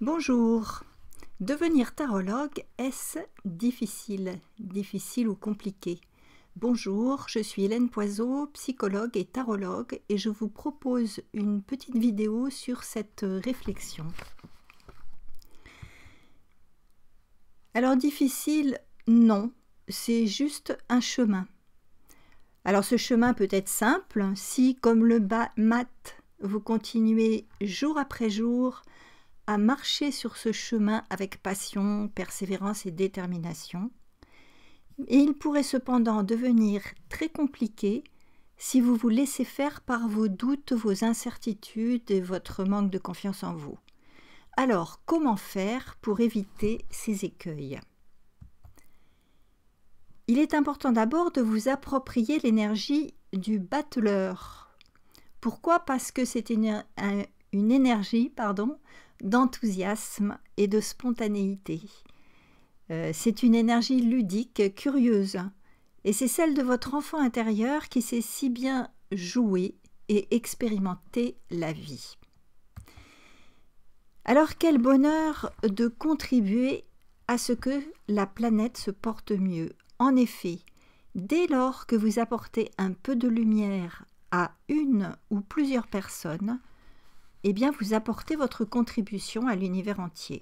Bonjour. Devenir tarologue, est-ce difficile, ou compliqué? Bonjour, je suis Hélène Poiseau, psychologue et tarologue, et je vous propose une petite vidéo sur cette réflexion. Alors difficile, non, c'est juste un chemin. Alors ce chemin peut être simple si, comme le maths, vous continuez jour après jour à marcher sur ce chemin avec passion, persévérance et détermination. Et il pourrait cependant devenir très compliqué si vous vous laissez faire par vos doutes, vos incertitudes et votre manque de confiance en vous. Alors, comment faire pour éviter ces écueils? Il est important d'abord de vous approprier l'énergie du battleur. Pourquoi? Parce que c'est une énergie d'enthousiasme et de spontanéité. C'est une énergie ludique, curieuse, et c'est celle de votre enfant intérieur qui sait si bien jouer et expérimenter la vie. Alors quel bonheur de contribuer à ce que la planète se porte mieux. En effet, dès lors que vous apportez un peu de lumière à une ou plusieurs personnes, eh bien vous apportez votre contribution à l'univers entier.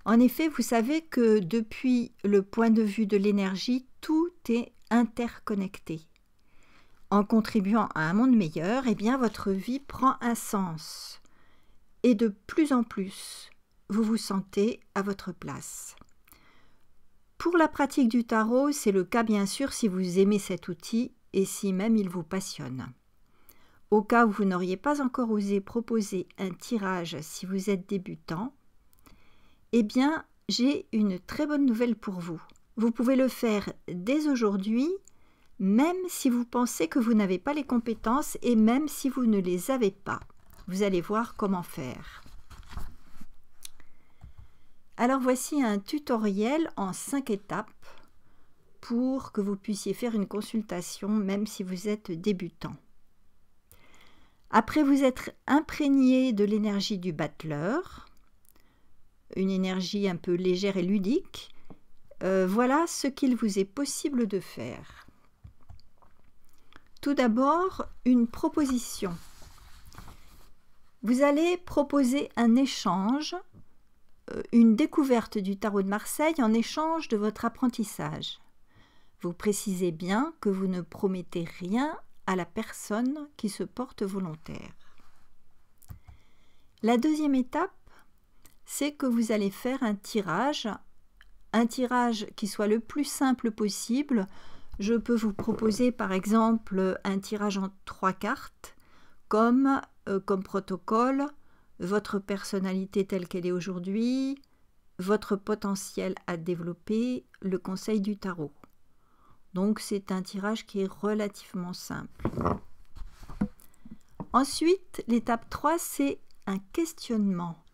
En effet, vous savez que depuis le point de vue de l'énergie, tout est interconnecté. En contribuant à un monde meilleur, eh bien votre vie prend un sens. Et de plus en plus, vous vous sentez à votre place. Pour la pratique du tarot, c'est le cas bien sûr si vous aimez cet outil et si même il vous passionne. Au cas où vous n'auriez pas encore osé proposer un tirage si vous êtes débutant, eh bien, j'ai une très bonne nouvelle pour vous. Vous pouvez le faire dès aujourd'hui, même si vous pensez que vous n'avez pas les compétences et même si vous ne les avez pas. Vous allez voir comment faire. Alors voici un tutoriel en 5 étapes pour que vous puissiez faire une consultation même si vous êtes débutant. Après vous être imprégné de l'énergie du battleur, une énergie un peu légère et ludique, voilà ce qu'il vous est possible de faire. Tout d'abord, une proposition. Vous allez proposer un échange, une découverte du tarot de Marseille en échange de votre apprentissage. Vous précisez bien que vous ne promettez rien à la personne qui se porte volontaire. La deuxième étape, c'est que vous allez faire un tirage qui soit le plus simple possible. Je peux vous proposer par exemple un tirage en 3 cartes, comme protocole, votre personnalité telle qu'elle est aujourd'hui, votre potentiel à développer, le conseil du tarot. Donc c'est un tirage qui est relativement simple. Ensuite, l'étape 3, c'est un questionnement.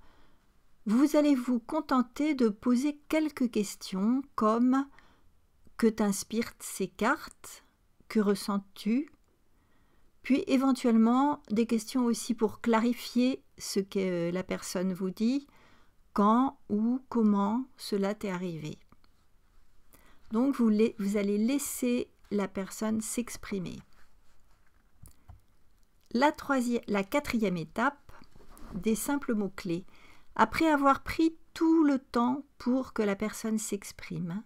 Vous allez vous contenter de poser quelques questions comme « Que t'inspirent ces cartes ? Que ressens-tu » Puis éventuellement des questions aussi pour clarifier ce que la personne vous dit, quand ou comment cela t'est arrivé. Donc vous allez laisser la personne s'exprimer. La quatrième étape, des simples mots-clés. Après avoir pris tout le temps pour que la personne s'exprime,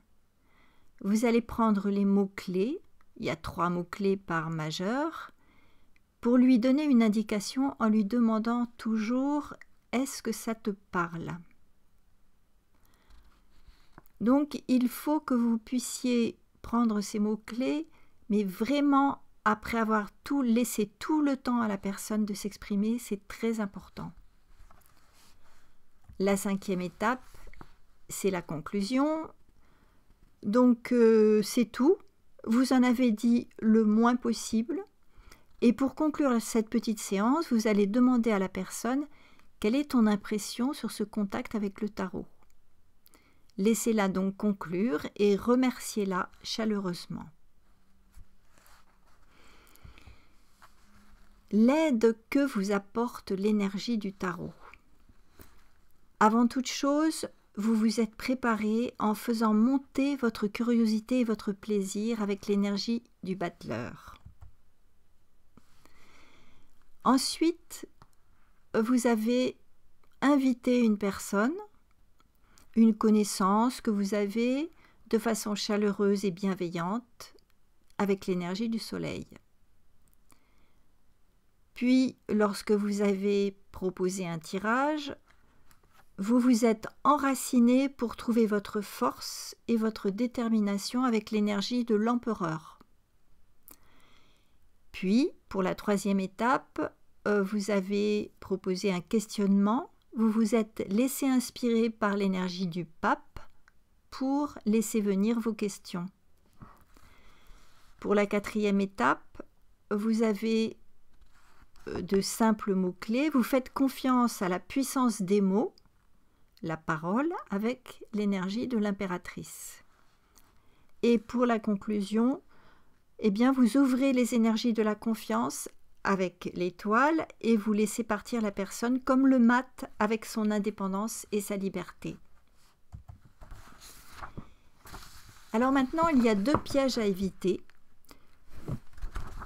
vous allez prendre les mots-clés, il y a 3 mots-clés par majeur, pour lui donner une indication en lui demandant toujours « Est-ce que ça te parle ?» Donc, il faut que vous puissiez prendre ces mots-clés, mais vraiment, après avoir laissé tout le temps à la personne de s'exprimer, c'est très important. La 5e étape, c'est la conclusion. Donc, c'est tout. Vous en avez dit le moins possible. Et pour conclure cette petite séance, vous allez demander à la personne « Quelle est ton impression sur ce contact avec le tarot ?» Laissez-la donc conclure et remerciez-la chaleureusement. L'aide que vous apporte l'énergie du tarot. Avant toute chose, vous vous êtes préparé en faisant monter votre curiosité et votre plaisir avec l'énergie du battleur. Ensuite, vous avez invité une personne, une connaissance que vous avez de façon chaleureuse et bienveillante avec l'énergie du soleil. Puis, lorsque vous avez proposé un tirage, vous vous êtes enraciné pour trouver votre force et votre détermination avec l'énergie de l'empereur. Puis, pour la troisième étape, vous avez proposé un questionnement. Vous vous êtes laissé inspirer par l'énergie du pape pour laisser venir vos questions. Pour la quatrième étape, vous avez de simples mots-clés. Vous faites confiance à la puissance des mots, la parole, avec l'énergie de l'impératrice. Et pour la conclusion, eh bien, vous ouvrez les énergies de la confiance avec l'étoile et vous laissez partir la personne comme le mat avec son indépendance et sa liberté. Alors maintenant, il y a 2 pièges à éviter.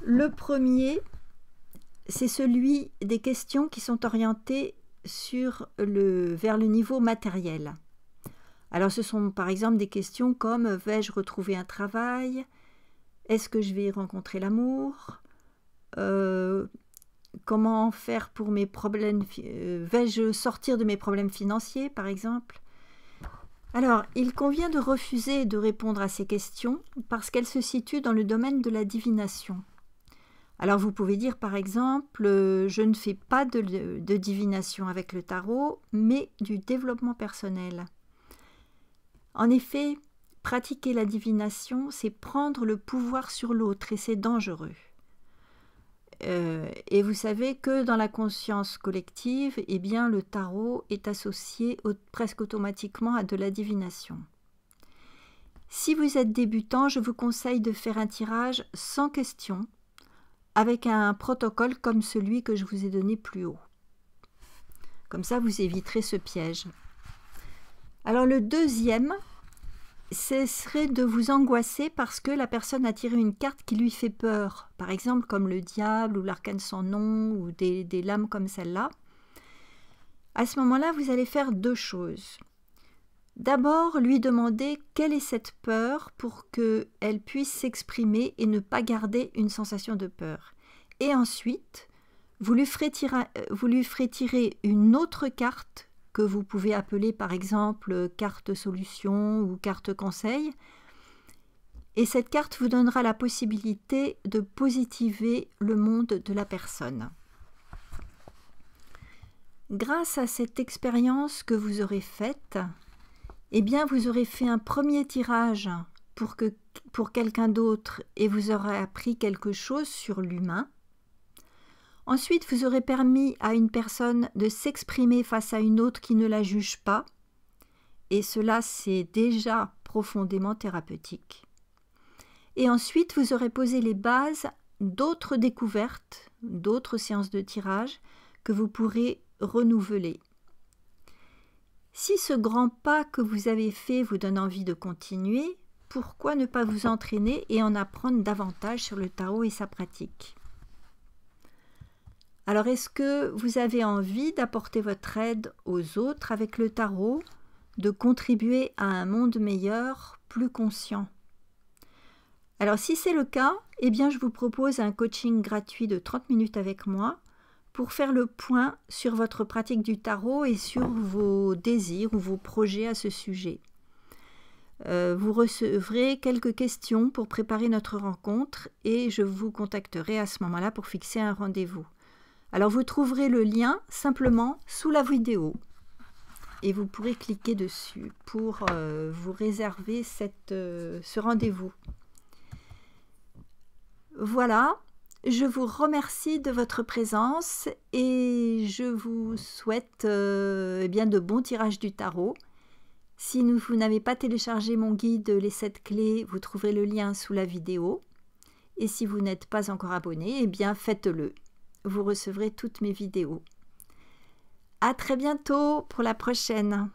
Le premier, c'est celui des questions qui sont orientées vers le niveau matériel. Alors ce sont par exemple des questions comme « vais-je retrouver un travail ? Est-ce que je vais rencontrer l'amour ? Comment faire pour mes problèmes ? Vais-je sortir de mes problèmes financiers ?» par exemple. Alors, il convient de refuser de répondre à ces questions parce qu'elles se situent dans le domaine de la divination. Alors vous pouvez dire par exemple, je ne fais pas de divination avec le tarot, mais du développement personnel. En effet, pratiquer la divination, c'est prendre le pouvoir sur l'autre et c'est dangereux. Et vous savez que dans la conscience collective, eh bien, le tarot est associé presque automatiquement à de la divination. Si vous êtes débutant, je vous conseille de faire un tirage sans question, avec un protocole comme celui que je vous ai donné plus haut. Comme ça, vous éviterez ce piège. Alors le deuxième, ce serait de vous angoisser parce que la personne a tiré une carte qui lui fait peur. Par exemple, comme le diable ou l'arcane sans nom ou des lames comme celle-là. À ce moment-là, vous allez faire 2 choses. D'abord, lui demander quelle est cette peur pour qu'elle puisse s'exprimer et ne pas garder une sensation de peur. Et ensuite, vous lui ferez tirer une autre carte que vous pouvez appeler par exemple carte solution ou carte conseil. Et cette carte vous donnera la possibilité de positiver le monde de la personne. Grâce à cette expérience que vous aurez faite, eh bien, vous aurez fait un premier tirage pour quelqu'un d'autre et vous aurez appris quelque chose sur l'humain. Ensuite, vous aurez permis à une personne de s'exprimer face à une autre qui ne la juge pas. Et cela, c'est déjà profondément thérapeutique. Et ensuite, vous aurez posé les bases d'autres découvertes, d'autres séances de tirage que vous pourrez renouveler. Si ce grand pas que vous avez fait vous donne envie de continuer, pourquoi ne pas vous entraîner et en apprendre davantage sur le tarot et sa pratique? Alors, est-ce que vous avez envie d'apporter votre aide aux autres avec le tarot, de contribuer à un monde meilleur, plus conscient? Alors, si c'est le cas, eh bien, je vous propose un coaching gratuit de 30 minutes avec moi pour faire le point sur votre pratique du tarot et sur vos désirs ou vos projets à ce sujet. Vous recevrez quelques questions pour préparer notre rencontre et je vous contacterai à ce moment-là pour fixer un rendez-vous. Alors vous trouverez le lien simplement sous la vidéo et vous pourrez cliquer dessus pour vous réserver ce rendez-vous. Voilà. Je vous remercie de votre présence et je vous souhaite bien de bons tirages du tarot. Si vous n'avez pas téléchargé mon guide Les 7 clés, vous trouverez le lien sous la vidéo. Et si vous n'êtes pas encore abonné, eh bien faites-le. Vous recevrez toutes mes vidéos. À très bientôt pour la prochaine.